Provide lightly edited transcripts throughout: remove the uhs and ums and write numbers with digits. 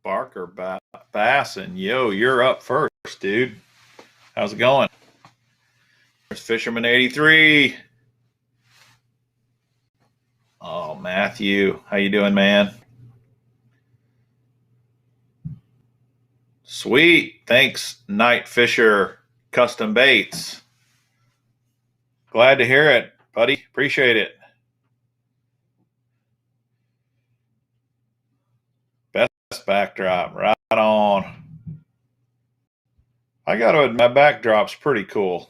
Barker Bassin. Yo, you're up first, dude. How's it going? There's Fisherman 83. Oh, Matthew. How you doing, man? Sweet. Thanks, Night Fisher Custom Baits. Glad to hear it, buddy. Appreciate it. Best backdrop. Right on. I got to admit, my backdrop's pretty cool.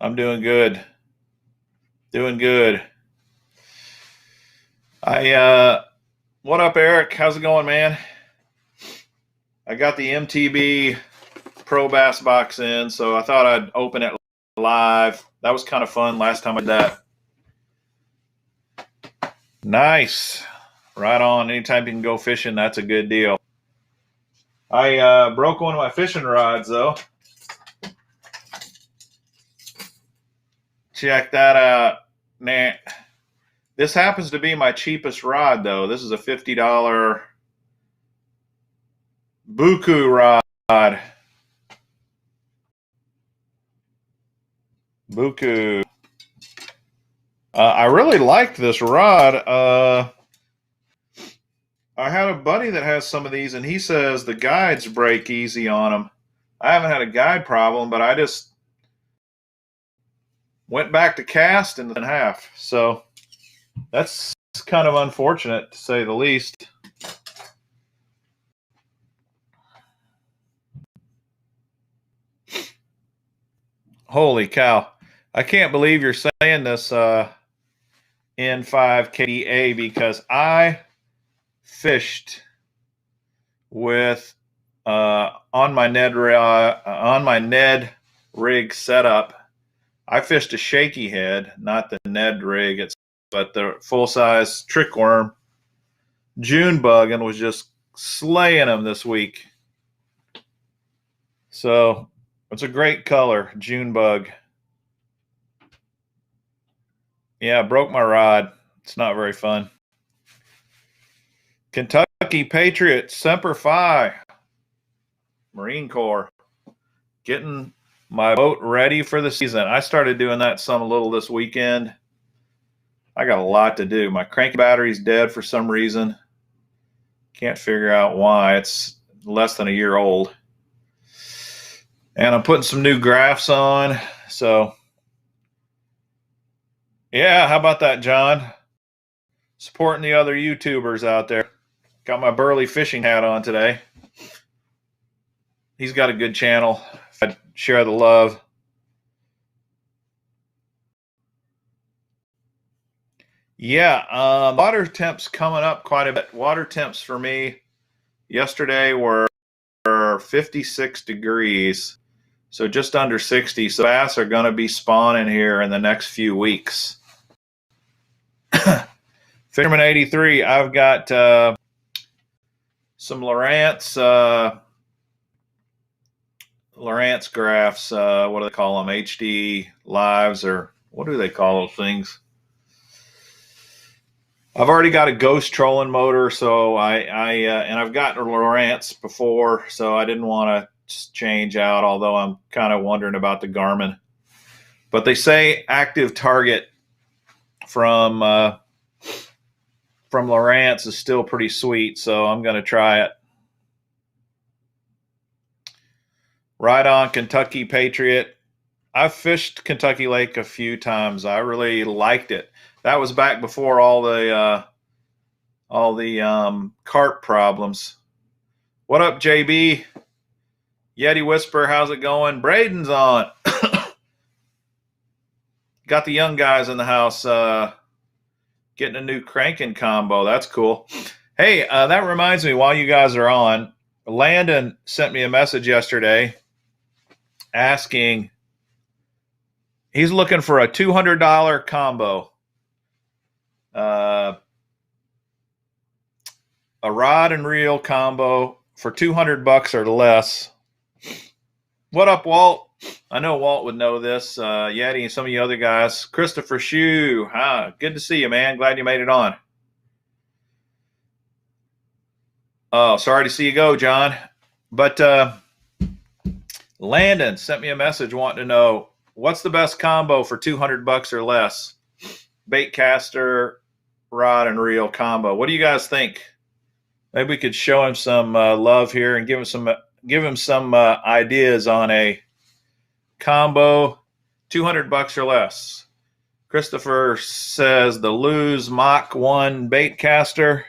I'm doing good. Doing good. What up, Eric? How's it going, man? I got the MTB Pro Bass box in, so I thought I'd open it live. That was kind of fun last time I did that. Nice. Right on. Anytime you can go fishing, that's a good deal. I broke one of my fishing rods, though. Check that out. Man, this happens to be my cheapest rod, though. This is a $50 Buku rod. Buku. I really liked this rod. I had a buddy that has some of these, and he says the guides break easy on them. I haven't had a guide problem, but I just went back to cast in half. So that's kind of unfortunate, to say the least. Holy cow. I can't believe you're saying this, N5 KDA, because I fished with on my Ned rig setup. I fished a shaky head, not the Ned rig, but the full-size trick worm June bug, and was just slaying them this week. So it's a great color, June bug. Yeah, broke my rod. It's not very fun. Kentucky Patriot, Semper Fi, Marine Corps, getting my boat ready for the season. I started doing that a little this weekend. I got a lot to do. My crank battery's dead for some reason. Can't figure out why. It's less than a year old. And I'm putting some new graphs on. So, yeah, how about that, John? Supporting the other YouTubers out there. Got my Burley fishing hat on today. He's got a good channel. I'd share the love. Yeah, water temps coming up quite a bit. Water temps for me yesterday were 56 degrees, so just under 60. So bass are going to be spawning here in the next few weeks. Fisherman 83, I've got some Lowrance graphs. What do they call them? HD lives, or what do they call those things? I've already got a ghost trolling motor, so and I've gotten a Lowrance before, so I didn't want to change out, although I'm kind of wondering about the Garmin. But they say active target from Lowrance is still pretty sweet, so I'm going to try it. Right on, Kentucky Patriot. I've fished Kentucky Lake a few times. I really liked it. That was back before all the carp problems. What up, JB? Yeti Whisper, how's it going? Braden's on. Got the young guys in the house getting a new cranking combo. That's cool. Hey, that reminds me, while you guys are on, Landen sent me a message yesterday asking, he's looking for a $200 combo. A rod and reel combo for $200 or less. What up, Walt? I know Walt would know this. Yeti and some of you other guys. Christopher Shue. Good to see you, man. Glad you made it on. Oh, sorry to see you go, John. But Landen sent me a message wanting to know what's the best combo for $200 or less. Baitcaster, rod, and reel combo. What do you guys think? Maybe we could show him some love here and give him some ideas on a combo, $200 or less. Christopher says the Lews Mach 1 baitcaster,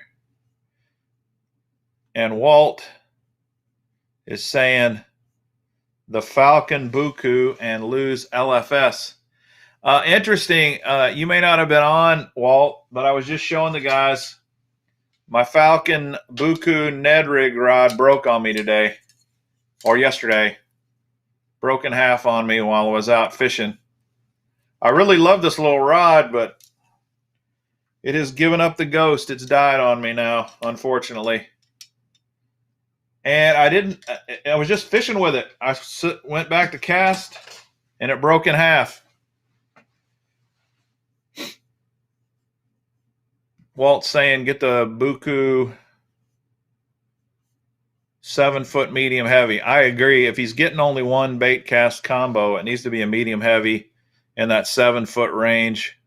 and Walt is saying the Falcon Buku and Lews LFS. Interesting. You may not have been on, Walt, but I was just showing the guys my Falcon Buku Ned rig rod broke on me today or yesterday. Broke in half on me while I was out fishing. I really love this little rod, but it has given up the ghost. It's died on me now, unfortunately. And I was just fishing with it. I went back to cast, and it broke in half. Walt's saying get the Buku 7-foot medium heavy. I agree. If he's getting only one bait cast combo, it needs to be a medium heavy in that 7-foot range.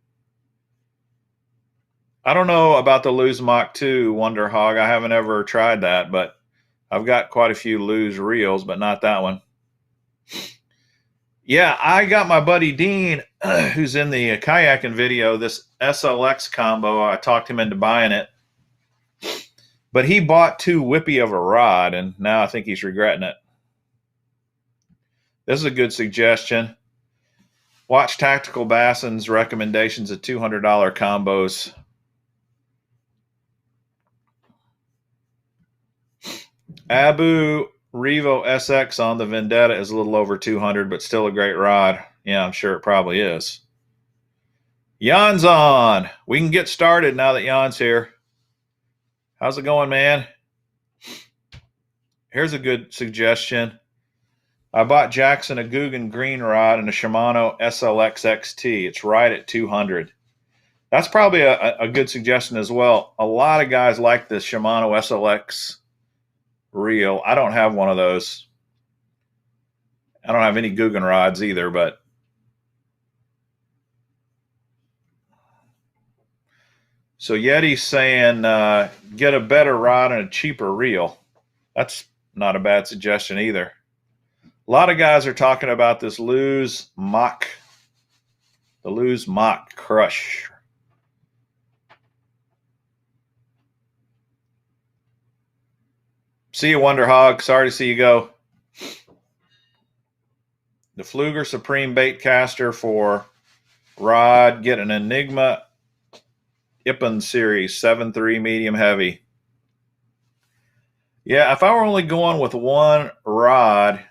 I don't know about the Lews Mach 2 Wonder Hog. I haven't ever tried that, but I've got quite a few Lews reels, but not that one. Yeah, I got my buddy Dean, who's in the kayaking video, this SLX combo. I talked him into buying it. But he bought too whippy of a rod, and now I think he's regretting it. This is a good suggestion. Watch Tactical Basson's recommendations of $200 combos. Abu Revo SX on the Vendetta is a little over 200, but still a great rod. Yeah, I'm sure it probably is. Jan's on. We can get started now that Jan's here. How's it going, man? Here's a good suggestion. I bought Jackson a Guggen green rod and a Shimano SLX XT. It's right at 200. That's probably a good suggestion as well. A lot of guys like this Shimano SLX reel. I don't have one of those. I don't have any Guggen rods either, but so Yeti's saying get a better rod and a cheaper reel. That's not a bad suggestion either. A lot of guys are talking about this Lews Mach, the Lews Mach Crush. See you, Wonder Hog. Sorry to see you go. The Pfluger Supreme Baitcaster for rod. Get an Enigma Ippen Series 7.3 medium heavy. Yeah, if I were only going with one rod,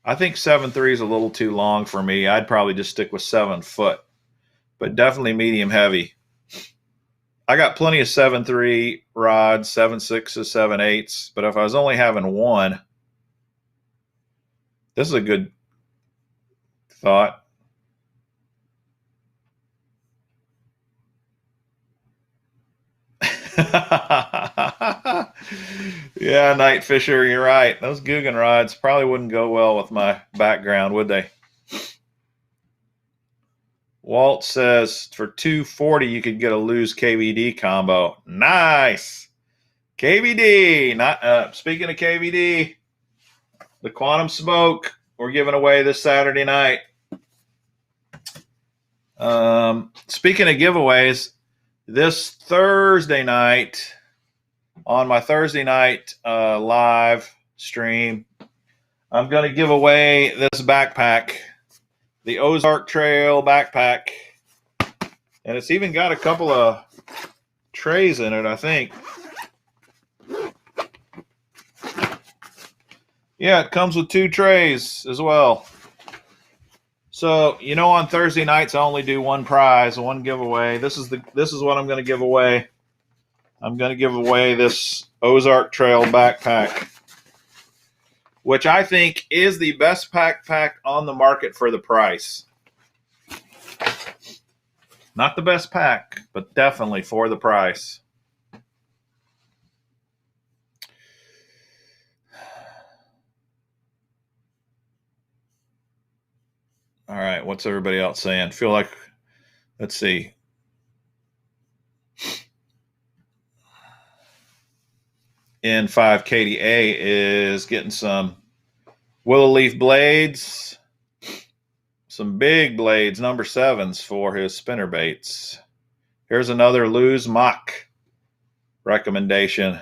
I think 7.3 is a little too long for me. I'd probably just stick with 7-foot, but definitely medium heavy. I got plenty of 7.3 rods, 7.6s, 7.8s, but if I was only having one, this is a good thought. Yeah, Night Fisher, you're right. Those Guggen rods probably wouldn't go well with my background, would they? Walt says for $240 you could get a Lews KVD combo. Nice. KVD. Not speaking of KVD, the Quantum Smoke we're giving away this Saturday night. Speaking of giveaways, this Thursday night, on my Thursday night live stream, I'm going to give away this backpack, the Ozark Trail backpack. And it's even got a couple of trays in it, I think. Yeah, it comes with 2 trays as well. So, you know, on Thursday nights, I only do one prize, one giveaway. This is what I'm going to give away. I'm going to give away this Ozark Trail backpack. which I think is the best backpack on the market for the price. Not the best pack, but definitely for the price. All right, what's everybody else saying? Feel like, let's see. N5 KDA is getting some willow leaf blades, some big blades, number 7s for his spinner baits. Here's another lews mach recommendation.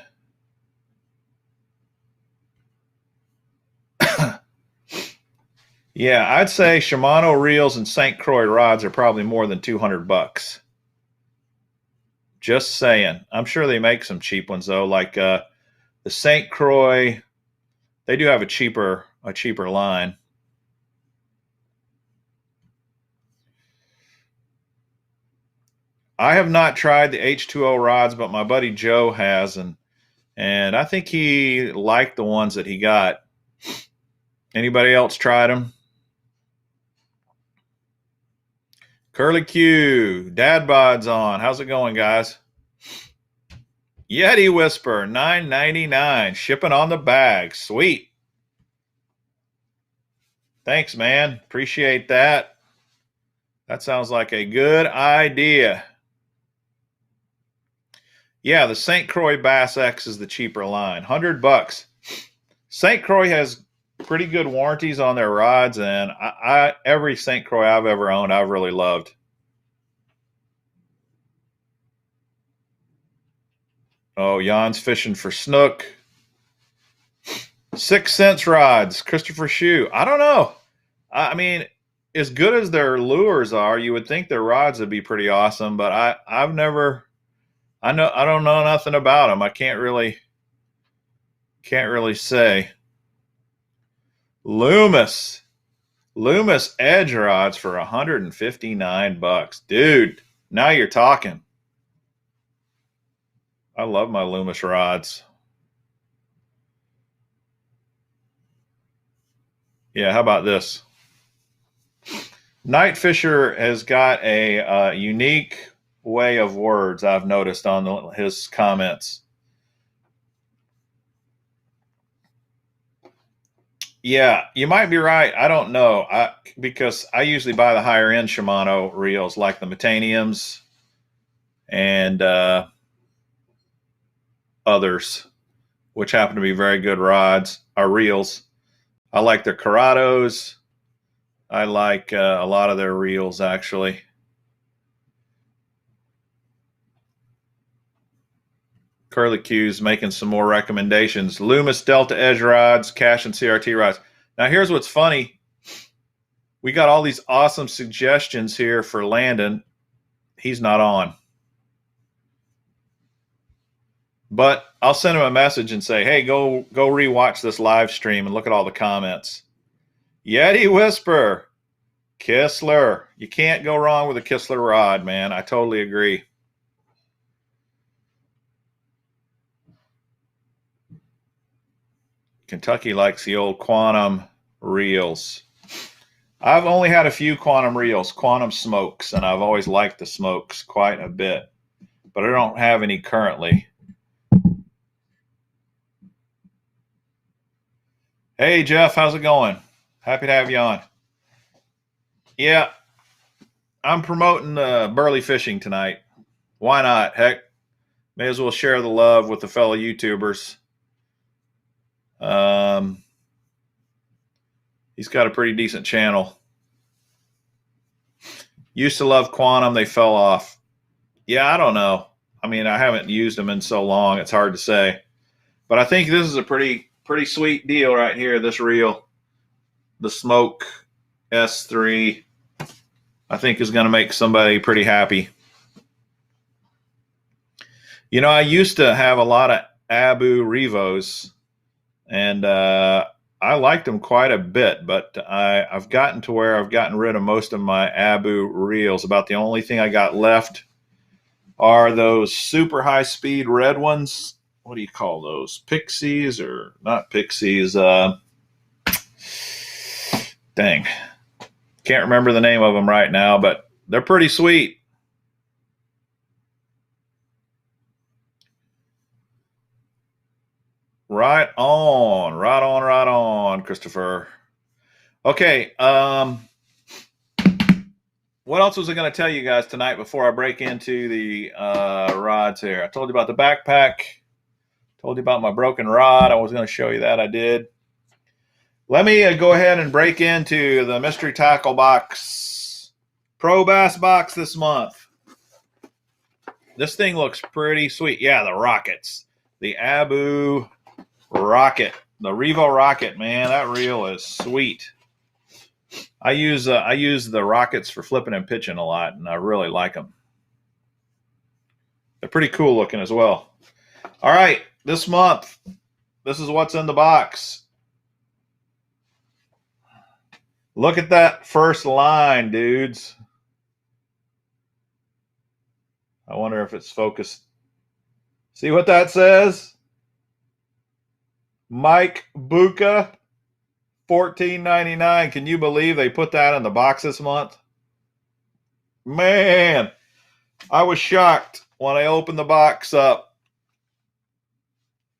Yeah, I'd say Shimano reels and St. Croix rods are probably more than $200. Just saying. I'm sure they make some cheap ones though, like the St. Croix. They do have a cheaper line. I have not tried the H2O rods, but my buddy Joe has, and I think he liked the ones that he got. Anybody else tried them? Curly Q, Dad Bod's on. How's it going, guys? Yeti Whisper, $9.99. Shipping on the bag. Sweet. Thanks, man. Appreciate that. That sounds like a good idea. Yeah, the St. Croix Bass X is the cheaper line. $100. St. Croix has pretty good warranties on their rods, and every St. Croix I've ever owned, I've really loved. Oh, Jan's fishing for snook. 6 cents rods, Christopher Shue. I don't know. I mean, as good as their lures are, you would think their rods would be pretty awesome, but I don't know nothing about them. I can't really say. Loomis edge rods for $159. Dude, now you're talking. I love my Loomis rods. Yeah, how about this? Night Fisher has got a unique way of words I've noticed on his comments. Yeah, you might be right. I don't know. Because I usually buy the higher end Shimano reels like the Metaniums and others, which happen to be very good rods or reels. I like their Corrados. I like a lot of their reels, actually. Curly Q's making some more recommendations. Loomis Delta Edge rods, Cash and CRT rods. Now, here's what's funny. We got all these awesome suggestions here for Landen. He's not on. But I'll send him a message and say, hey, go rewatch this live stream and look at all the comments. Yeti Whisper, Kistler. You can't go wrong with a Kistler rod, man. I totally agree. Kentucky likes the old Quantum reels. I've only had a few Quantum reels, Quantum smokes, and I've always liked the smokes quite a bit. But I don't have any currently. Hey, Jeff, how's it going? Happy to have you on. Yeah, I'm promoting burley fishing tonight. Why not? Heck, may as well share the love with the fellow YouTubers. He's got a pretty decent channel. Used to love Quantum. They fell off. Yeah, I don't know. I mean, I haven't used them in so long. It's hard to say. But I think this is a pretty sweet deal right here, this reel. The Smoke S3, I think, is going to make somebody pretty happy. You know, I used to have a lot of Abu Revos, and I liked them quite a bit, but I've gotten to where I've gotten rid of most of my Abu reels. About the only thing I got left are those super high-speed red ones. What do you call those? Pixies or not Pixies? Dang. Can't remember the name of them right now, but they're pretty sweet. Right on, Christopher. Okay, what else was I going to tell you guys tonight before I break into the rods here? I told you about the backpack. Told you about my broken rod. I was going to show you that. I did. Let me go ahead and break into the mystery tackle box. Pro Bass box this month. This thing looks pretty sweet. Yeah, the rockets. The Abu rocket. The Revo rocket, man. That reel is sweet. I use the rockets for flipping and pitching a lot, and I really like them. They're pretty cool looking as well. All right, this month, this is what's in the box. Look at that first line, dudes. I wonder if it's focused. See what that says? Mike Buka, $14.99. Can you believe they put that in the box this month? Man, I was shocked when I opened the box up.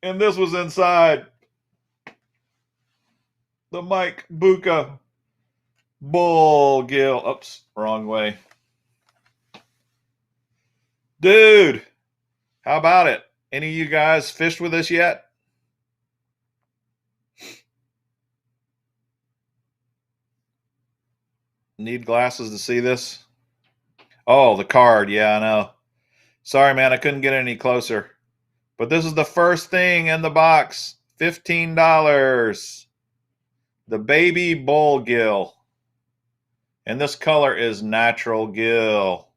And this was inside. The Mike Buka bull gill. Oops, wrong way. Dude, how about it? Any of you guys fished with this yet? Need glasses to see this? Oh, the card. Yeah, I know. Sorry, man, I couldn't get any closer. But this is the first thing in the box. $15. The baby bull gill. And this color is natural gill.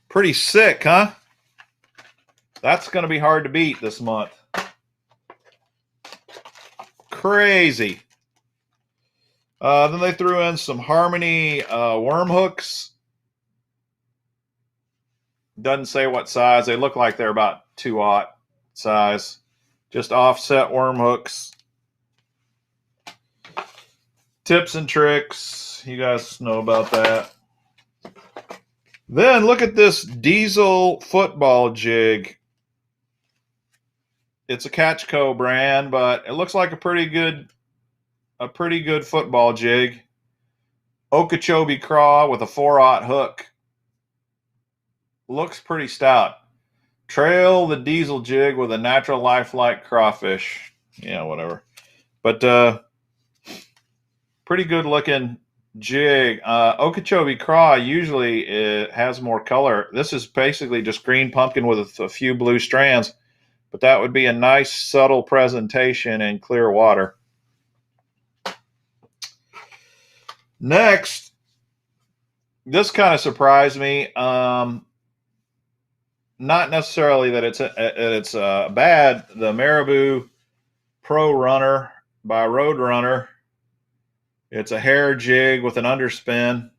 Pretty sick, huh? That's going to be hard to beat this month. Crazy. Then they threw in some Harmony worm hooks. Doesn't say what size. They look like they're about 2/0 size. Just offset worm hooks. Tips and tricks. You guys know about that. Then look at this Diesel football jig. It's a Catchco brand, but it looks like a pretty good football jig. Okeechobee craw with a 4/0 hook. Looks pretty stout. Trail the Diesel jig with a natural lifelike crawfish. Yeah, whatever. But pretty good looking jig. Okeechobee craw usually it has more color. This is basically just green pumpkin with a few blue strands. But that would be a nice subtle presentation in clear water. Next, this kind of surprised me. Not necessarily that it's bad. The Marabou Pro Runner by Roadrunner. It's a hair jig with an underspin.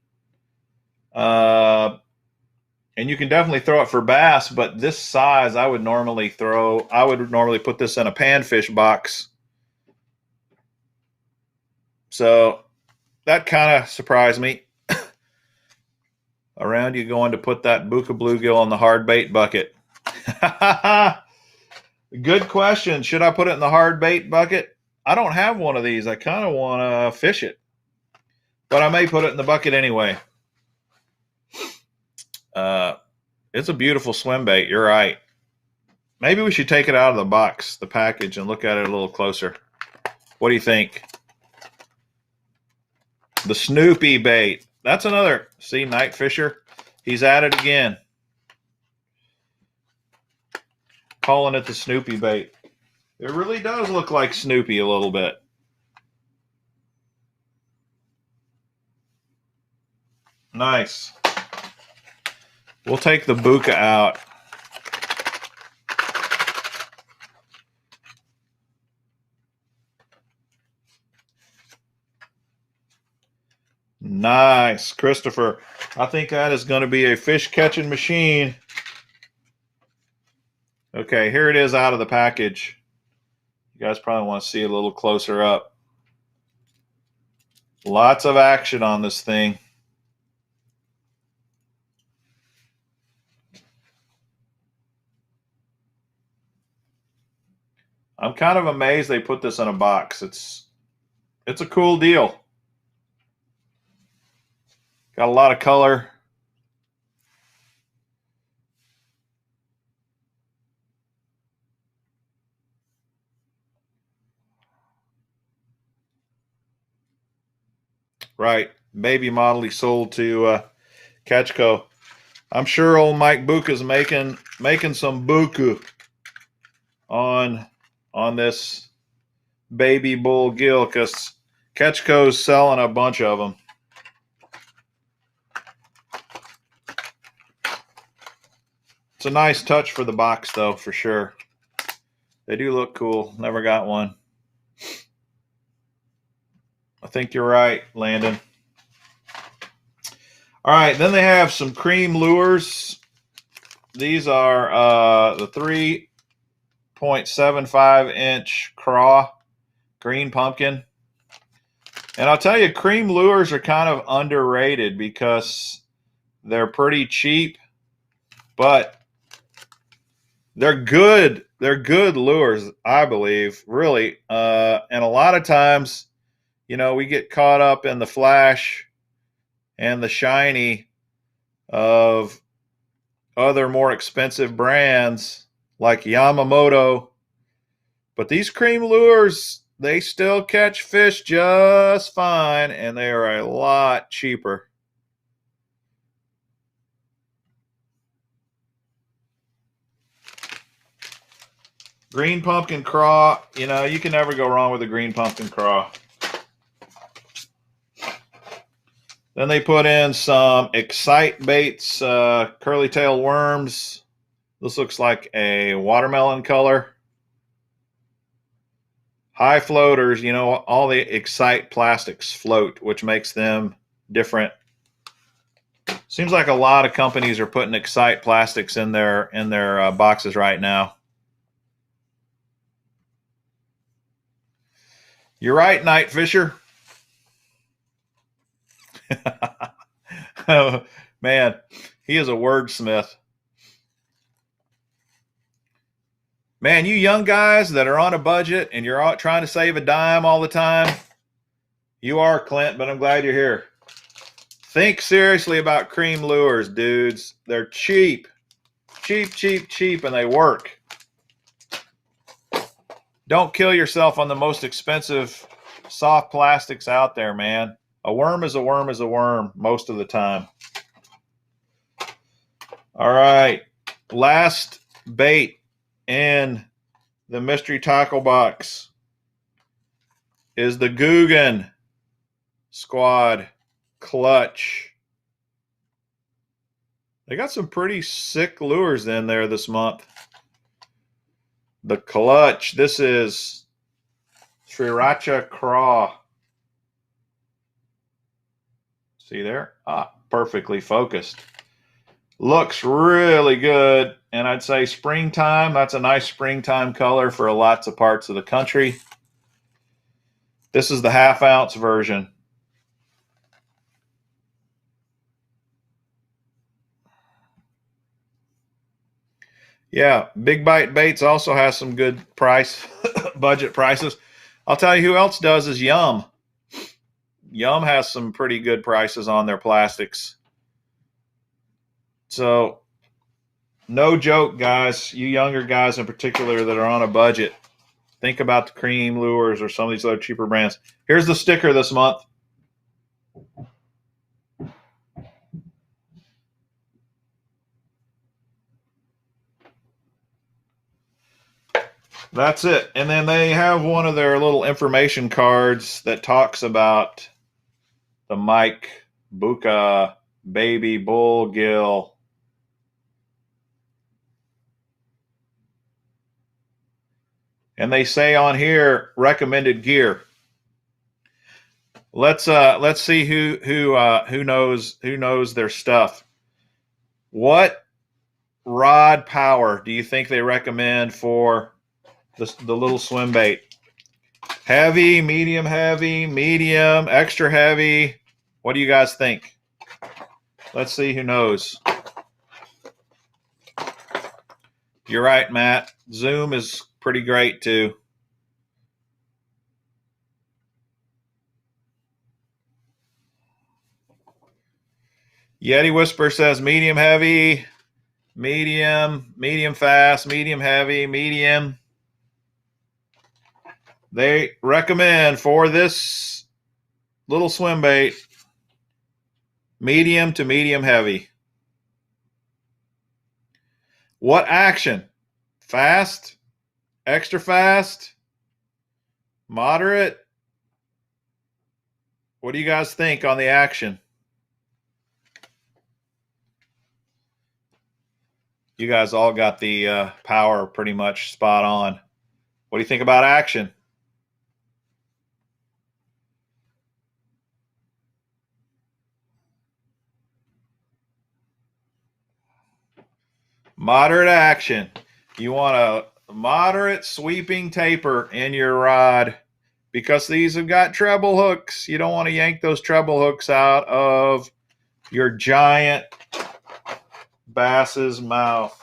And you can definitely throw it for bass, but this size I would normally put this in a panfish box. So that kind of surprised me. Around you going to put that Buka bluegill in the hard bait bucket. Good question. Should I put it in the hard bait bucket? I don't have one of these. I kind of want to fish it, but I may put it in the bucket anyway. It's a beautiful swim bait. You're right. Maybe we should take it out of the box, the package, and look at it a little closer. What do you think? The Snoopy bait. That's another. See, Night Fisher. He's at it again. Calling it the Snoopy bait. It really does look like Snoopy a little bit. Nice. We'll take the Buka out. Nice, Christopher. I think that is going to be a fish catching machine. Okay, here it is out of the package. You guys probably want to see it a little closer up. Lots of action on this thing. I'm kind of amazed they put this in a box. It's a cool deal. Got a lot of color. Right. Baby model he sold to Ketchko. I'm sure old Mike Buka's making some buku on this baby bull gill, because Ketchko's selling a bunch of them. It's a nice touch for the box, though, for sure. They do look cool. Never got one. I think you're right, Landen. All right, then they have some cream lures. These are the 3.75-inch craw green pumpkin. And I'll tell you, cream lures are kind of underrated because they're pretty cheap, but they're good. They're good lures, I believe, really. And a lot of times, you know, we get caught up in the flash and the shiny of other more expensive brands like Yamamoto. But these cream lures, they still catch fish just fine, and they are a lot cheaper. Green pumpkin craw, you know, you can never go wrong with a green pumpkin craw. Then they put in some Excite Baits curly tail worms. This looks like a watermelon color. High floaters, you know, all the Excite plastics float, which makes them different. Seems like a lot of companies are putting Excite plastics in their boxes right now. You're right, Night Fisher. Oh, man, he is a wordsmith. Man, you young guys that are on a budget and you're all trying to save a dime all the time, you are, Clint, but I'm glad you're here. Think seriously about cream lures, dudes. They're cheap. Cheap, cheap, cheap, and they work. Don't kill yourself on the most expensive soft plastics out there, man. A worm is a worm is a worm most of the time. All right. Last bait in the mystery tackle box is the Guggen Squad Clutch. They got some pretty sick lures in there this month. The Clutch. This is Sriracha Craw. See there? Perfectly focused. Looks really good. And I'd say springtime. That's a nice springtime color for lots of parts of the country. This is the half-ounce version. Yeah, Big Bite Baits also has some good price, budget prices. I'll tell you who else does is Yum. Yum has some pretty good prices on their plastics. So, no joke, guys. You younger guys in particular that are on a budget, think about the cream lures or some of these other cheaper brands. Here's the sticker this month. That's it. And then they have one of their little information cards that talks about the Mike Buka baby bull gill. And they say on here recommended gear. Let's see who knows their stuff. What rod power do you think they recommend for the little swim bait? Heavy, medium, extra heavy. What do you guys think? Let's see who knows. You're right, Matt. Zoom is pretty great too. Yeti Whisper says medium heavy, medium fast, medium heavy, medium. They recommend for this little swim bait, medium to medium heavy. What action? Fast, extra fast, moderate? What do you guys think on the action? You guys all got the power pretty much spot on. What do you think about action? Moderate action. You want a moderate sweeping taper in your rod because these have got treble hooks. You don't want to yank those treble hooks out of your giant bass's mouth.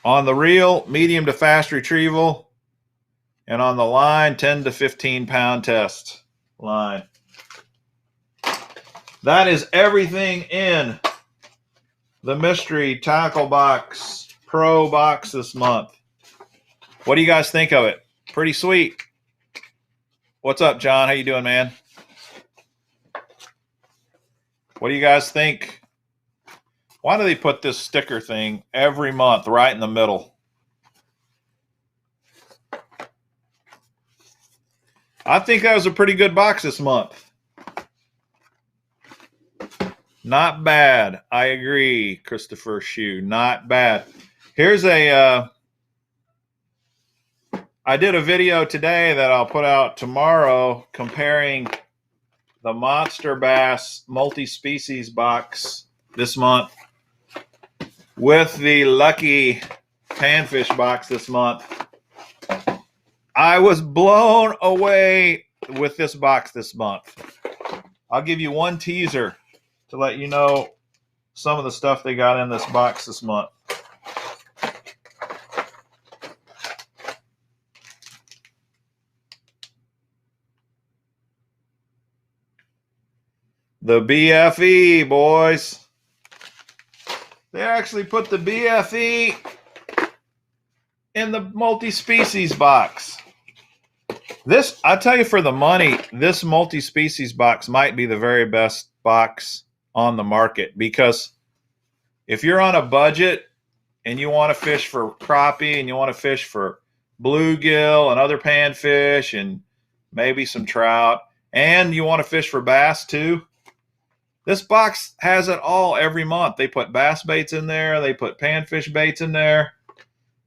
On the reel, medium to fast retrieval, and on the line, 10 to 15 pound test line. That is everything in the Mystery Tackle Box Pro box this month. What do you guys think of it? Pretty sweet. What's up, John? How you doing, man? What do you guys think? Why do they put this sticker thing every month right in the middle? I think that was a pretty good box this month. Not bad. I agree, Christopher Shue. Not bad. Here's I did a video today that I'll put out tomorrow comparing the Monster Bass multi-species box this month with the Lucky Panfish box this month. I was blown away with this box this month. I'll give you one teaser to let you know some of the stuff they got in this box this month. The BFE, boys. They actually put the BFE in the multi-species box. This, I tell you, for the money, this multi-species box might be the very best box on the market, because if you're on a budget and you want to fish for crappie and you want to fish for bluegill and other panfish and maybe some trout, and you want to fish for bass too, this box has it all every month. They put bass baits in there, they put panfish baits in there,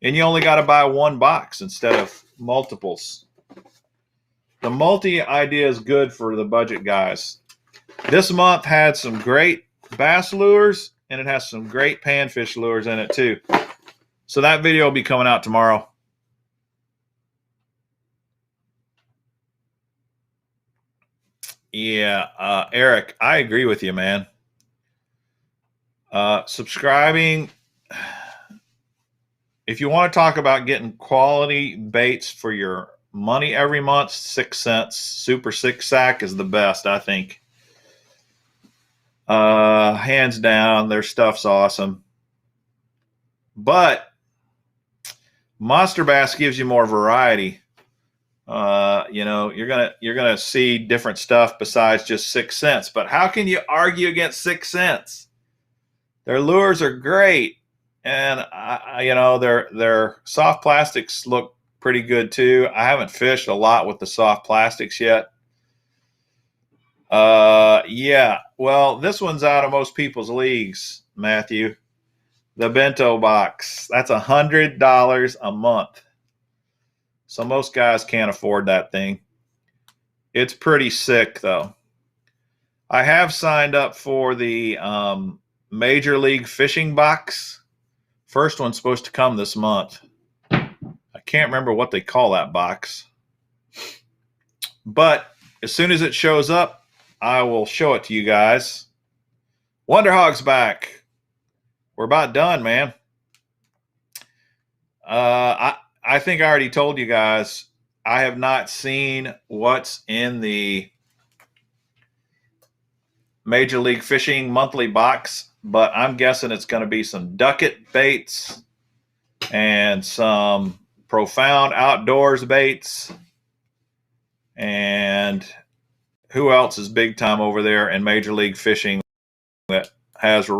and you only got to buy one box instead of multiples. The multi idea is good for the budget guys. This month had some great bass lures, and it has some great panfish lures in it too. So that video will be coming out tomorrow. Yeah, Eric, I agree with you, man. Subscribing. If you want to talk about getting quality baits for your money every month, 6 cents Super 6 Sack is the best, I think. Hands down, their stuff's awesome. But Monster Bass gives you more variety. You know, you're gonna see different stuff besides just 6 cents. But how can you argue against 6 cents? Their lures are great, and you know, their soft plastics look pretty good too. I haven't fished a lot with the soft plastics yet. Yeah. Well, this one's out of most people's leagues, Matthew. The bento box. That's $100 a month. So most guys can't afford that thing. It's pretty sick, though. I have signed up for the Major League Fishing box. First one's supposed to come this month. can't remember what they call that box. But as soon as it shows up, I will show it to you guys. Wonder Hog's back. We're about done, man. I think I already told you guys, I have not seen what's in the Major League Fishing monthly box, but I'm guessing it's going to be some Ducket baits and some Profound Outdoors baits. And who else is big time over there in Major League Fishing that has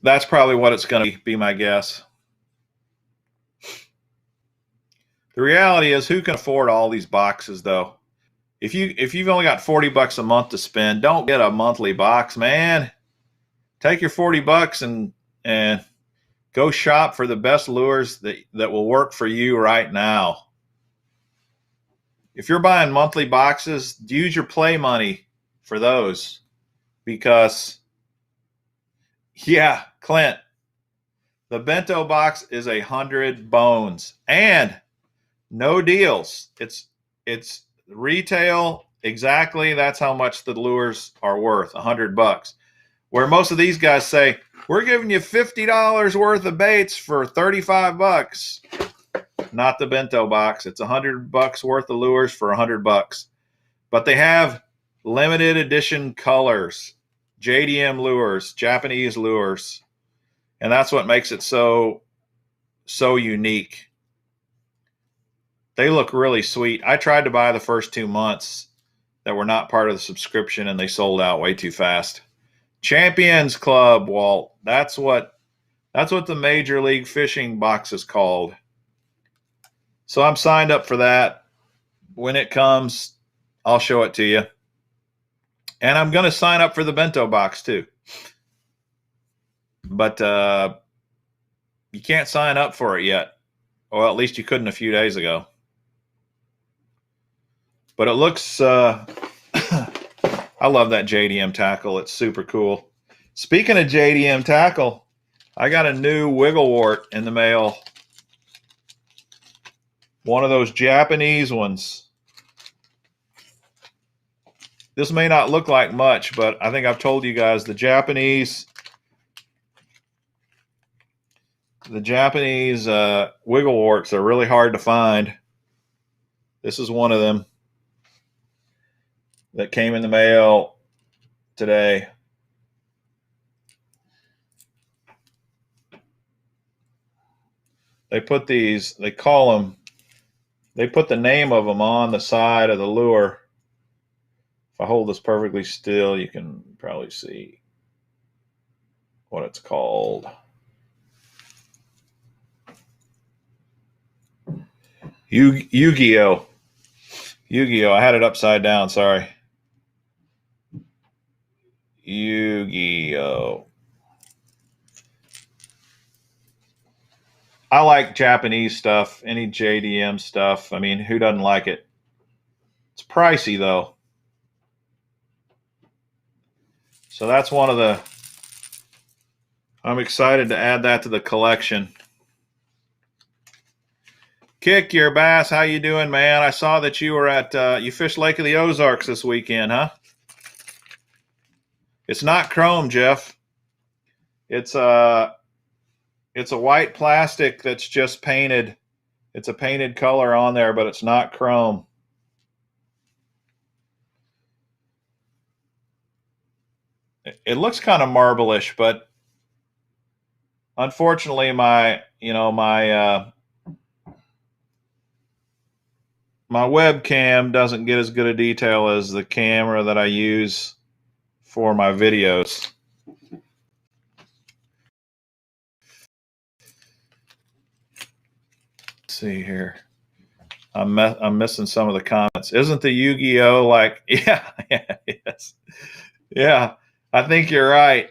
that's probably what it's going to be my guess. The reality is, who can afford all these boxes though? If you've only got $40 a month to spend, don't get a monthly box, man. Take your $40 and go shop for the best lures that will work for you right now. If you're buying monthly boxes, use your play money for those, because yeah, Clint, the bento box is 100 bones and no deals. It's retail exactly. That's how much the lures are worth, $100. Where most of these guys say, we're giving you $50 worth of baits for $35. Not the bento box. It's $100 worth of lures for $100. But they have limited edition colors, JDM lures, Japanese lures. And that's what makes it so unique. They look really sweet. I tried to buy the first 2 months that were not part of the subscription, and they sold out way too fast. Champions Club, Walt. That's what the Major League Fishing box is called. So I'm signed up for that. When it comes, I'll show it to you. And I'm going to sign up for the bento box too. But you can't sign up for it yet. Well, at least you couldn't a few days ago. But it looks, I love that JDM tackle. It's super cool. Speaking of JDM tackle, I got a new wiggle wart in the mail. One of those Japanese ones. This may not look like much, but I think I've told you guys the Japanese wiggle warts are really hard to find. This is one of them that came in the mail today. They put these, they put the name of them on the side of the lure. If I hold this perfectly still, you can probably see what it's called. Yu-Gi-Oh. Yu-Gi-Oh. I had it upside down, sorry. Yu-Gi-Oh. I like Japanese stuff, any JDM stuff. I mean, who doesn't like it? It's pricey, though. So that's one of the... I'm excited to add that to the collection. Kick your bass, how you doing, man? I saw that you were at, you fished Lake of the Ozarks this weekend, huh? It's not chrome, Jeff. It's a white plastic that's just painted. It's a painted color on there, but it's not chrome. It looks kind of marble-ish, but unfortunately my webcam doesn't get as good a detail as the camera that I use for my videos. Let's see here. I'm missing some of the comments. Isn't the Yu-Gi-Oh like, yeah, yes. Yeah, I think you're right.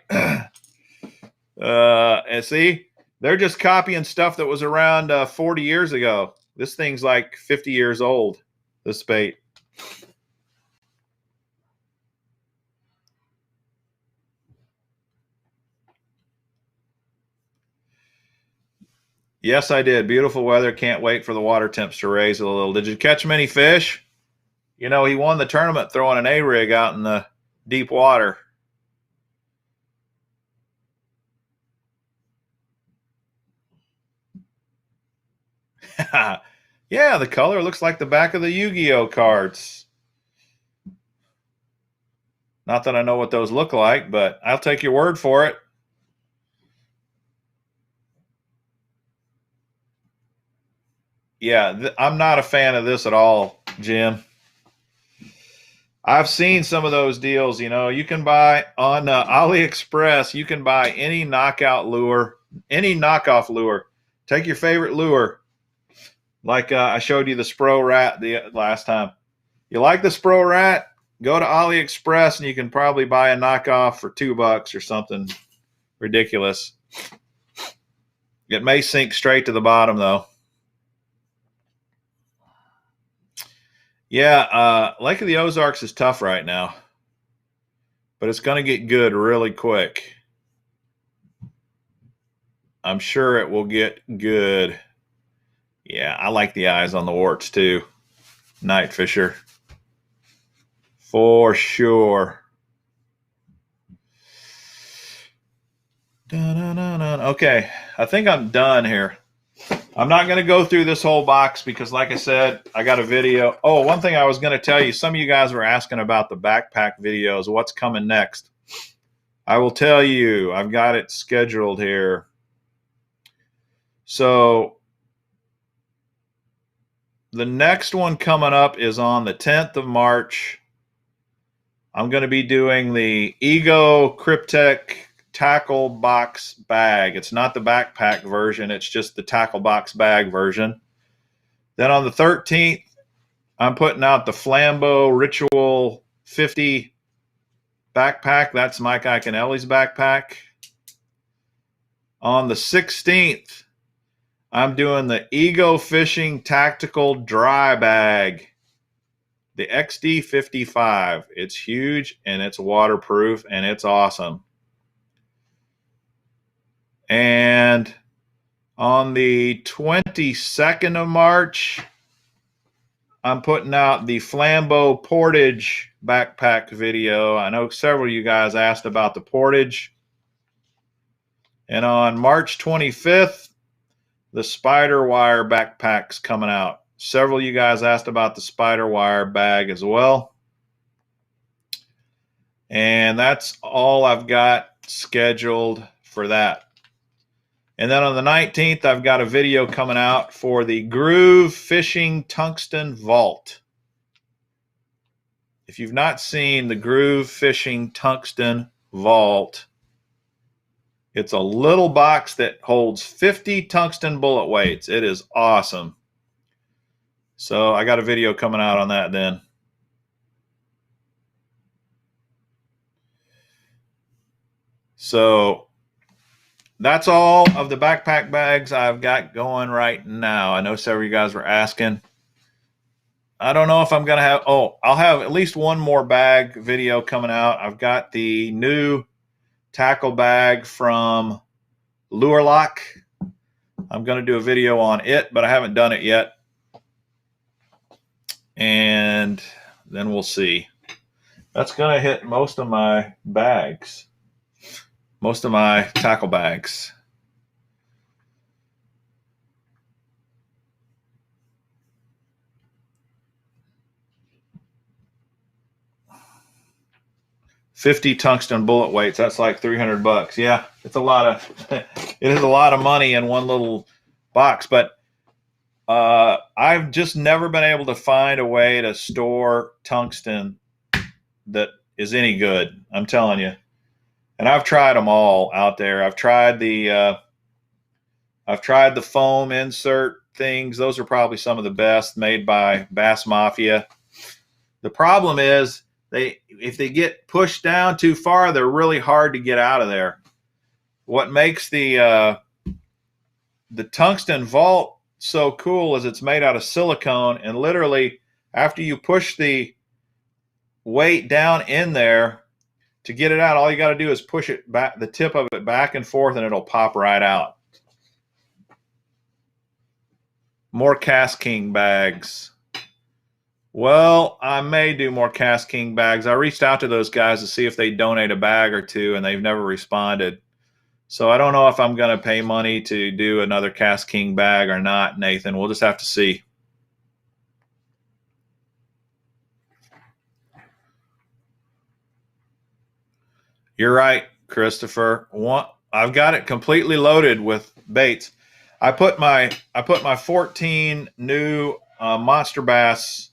And see, they're just copying stuff that was around 40 years ago. This thing's like 50 years old, this bait. Yes, I did. Beautiful weather. Can't wait for the water temps to raise a little. Did you catch many fish? You know, he won the tournament throwing an A-rig out in the deep water. Yeah, the color looks like the back of the Yu-Gi-Oh cards. Not that I know what those look like, but I'll take your word for it. Yeah, I'm not a fan of this at all, Jim. I've seen some of those deals. You know, you can buy on AliExpress, you can buy any knockout lure, any knockoff lure. Take your favorite lure. Like I showed you the Spro Rat the last time. You like the Spro Rat? Go to AliExpress and you can probably buy a knockoff for $2 or something ridiculous. It may sink straight to the bottom though. Yeah, Lake of the Ozarks is tough right now, but it's going to get good really quick. I'm sure it will get good. Yeah, I like the eyes on the warts too. Night fisher. For sure. Okay, I think I'm done here. I'm not going to go through this whole box because, like I said, I got a video. Oh, one thing I was going to tell you, some of you guys were asking about the backpack videos. What's coming next? I will tell you. I've got it scheduled here. So the next one coming up is on the 10th of March. I'm going to be doing the Ego Cryptek tackle box bag. It's not the backpack version. It's just the tackle box bag version. Then on the 13th, I'm putting out the Flambeau Ritual 50 backpack. That's Mike Iaconelli's backpack. On the 16th, I'm doing the Ego Fishing Tactical Dry Bag, the XD55. It's huge and it's waterproof and it's awesome. And on the 22nd of March, I'm putting out the Flambeau Portage backpack video. I know several of you guys asked about the Portage. And on March 25th, the Spider Wire backpack's coming out. Several of you guys asked about the Spider Wire bag as well. And that's all I've got scheduled for that. And then on the 19th, I've got a video coming out for the Groove Fishing Tungsten Vault. If you've not seen the Groove Fishing Tungsten Vault, it's a little box that holds 50 tungsten bullet weights. It is awesome. So I got a video coming out on that then. So that's all of the backpack bags I've got going right now. I know several of you guys were asking. I don't know if I'm going to have, I'll have at least one more bag video coming out. I've got the new tackle bag from Lure Lock. I'm going to do a video on it, but I haven't done it yet. And then we'll see. That's going to hit most of my bags. Most of my tackle bags. $50 tungsten bullet weights. That's like $300. Yeah, it's a lot of. It is a lot of money in one little box. But I've just never been able to find a way to store tungsten that is any good. I'm telling you. And I've tried them all out there. I've tried the foam insert things. Those are probably some of the best made by Bass Mafia. The problem is if they get pushed down too far, they're really hard to get out of there. What makes the tungsten vault so cool is it's made out of silicone, and literally after you push the weight down in there, to get it out, all you got to do is push it back, the tip of it back and forth, and it'll pop right out. More Cast King bags. Well, I may do more Cast King bags. I reached out to those guys to see if they'd donate a bag or two, and they've never responded. So I don't know if I'm going to pay money to do another Cast King bag or not, Nathan. We'll just have to see. You're right, Christopher. I've got it completely loaded with baits. I put my 14 new monster bass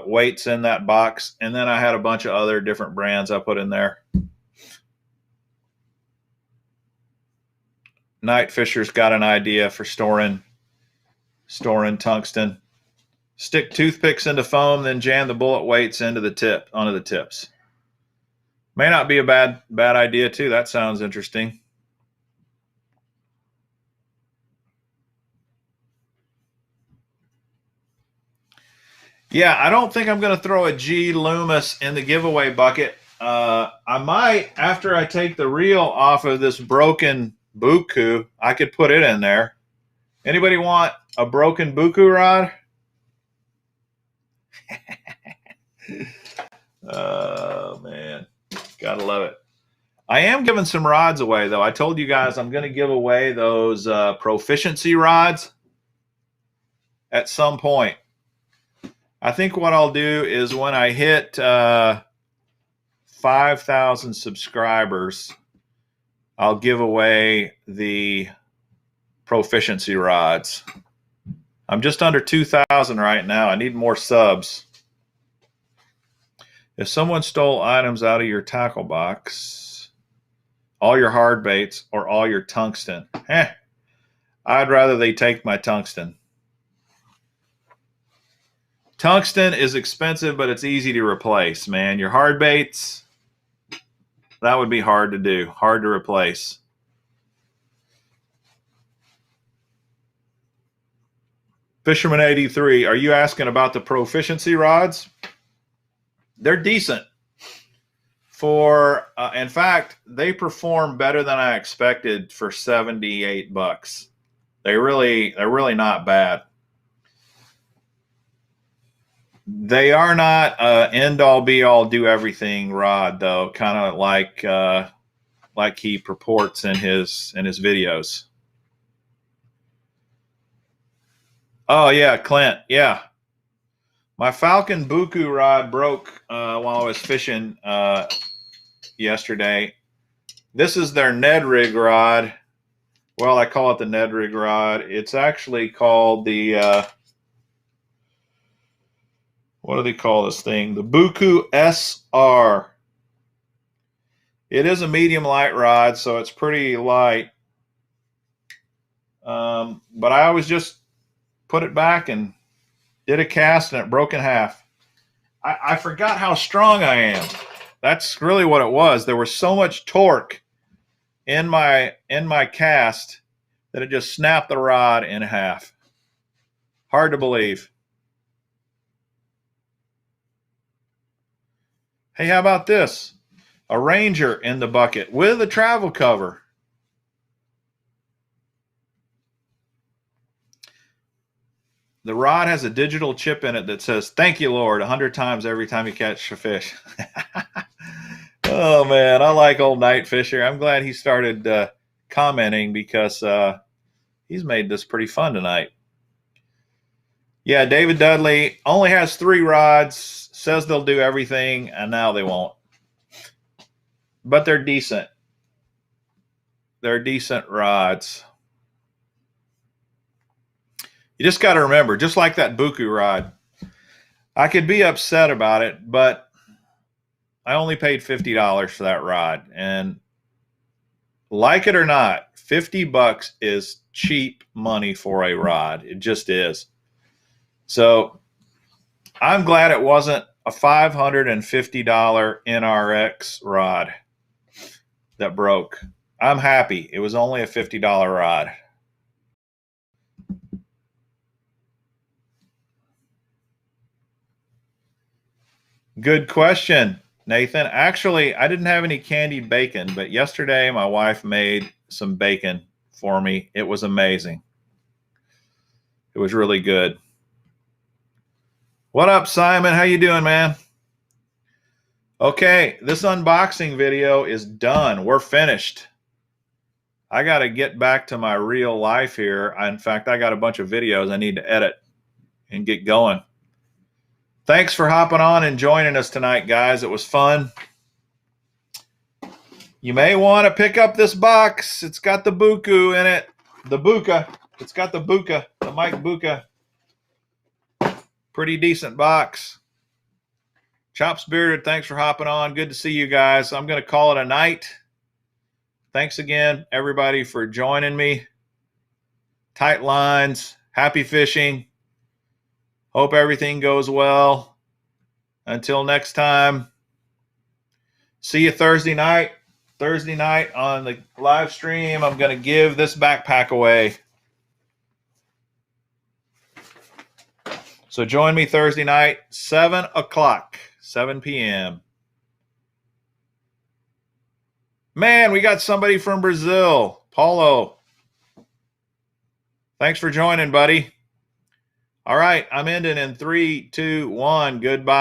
weights in that box, and then I had a bunch of other different brands I put in there. Night Fisher's got an idea for storing tungsten. Stick toothpicks into foam, then jam the bullet weights onto the tips. May not be a bad idea too. That sounds interesting. Yeah, I don't think I'm going to throw a G Loomis in the giveaway bucket. I might, after I take the reel off of this broken Buku, I could put it in there. Anybody want a broken Buku rod? Oh, man. Gotta love it. I am giving some rods away, though. I told you guys I'm going to give away those proficiency rods at some point. I think what I'll do is when I hit 5,000 subscribers, I'll give away the proficiency rods. I'm just under 2,000 right now. I need more subs. If someone stole items out of your tackle box, all your hard baits or all your tungsten, I'd rather they take my tungsten. Tungsten is expensive, but it's easy to replace, man. Your hard baits, that would be hard to do, hard to replace. Fisherman 83, are you asking about the proficiency rods? They're decent. In fact, they perform better than I expected for $78. They're really not bad. They are not end all be all do everything rod though, kind of like he purports in his videos. Oh yeah, Clint. Yeah, my Falcon Buku rod broke while I was fishing yesterday. This is their Ned rig rod. Well, I call it the Ned rig rod. It's actually called the what do they call this thing? The Buku SR. It is a medium light rod, so it's pretty light. But I always just put it back and did a cast, and it broke in half. I forgot how strong I am. That's really what it was. There was so much torque in my cast that it just snapped the rod in half. Hard to believe. Hey, how about this? A Ranger in the bucket with a travel cover. The rod has a digital chip in it that says, "Thank you, Lord," 100 times every time you catch a fish. Oh, man, I like old Night Fisher. I'm glad he started commenting because he's made this pretty fun tonight. Yeah, David Dudley only has 3 rods, says they'll do everything, and now they won't. But they're decent. They're decent rods. You just got to remember, just like that Buku rod, I could be upset about it, but I only paid $50 for that rod. And like it or not, $50 is cheap money for a rod. It just is. So I'm glad it wasn't a $550 NRX rod that broke. I'm happy. It was only a $50 rod. Good question, Nathan. Actually, I didn't have any candied bacon, but yesterday my wife made some bacon for me. It was amazing. It was really good. What up, Simon? How you doing, man? Okay, this unboxing video is done. We're finished. I got to get back to my real life here. In fact, I got a bunch of videos I need to edit and get going. Thanks for hopping on and joining us tonight, guys. It was fun. You may want to pick up this box. It's got the buku in it. The buka. It's got the buka, the Mike buka. Pretty decent box. Chops Bearded, thanks for hopping on. Good to see you guys. I'm going to call it a night. Thanks again, everybody, for joining me. Tight lines. Happy fishing. Hope everything goes well. Until next time. See you Thursday night. Thursday night on the live stream, I'm going to give this backpack away. So join me Thursday night, 7 o'clock, 7 p.m. Man, we got somebody from Brazil. Paulo. Thanks for joining, buddy. All right, I'm ending in 3, 2, 1. Goodbye.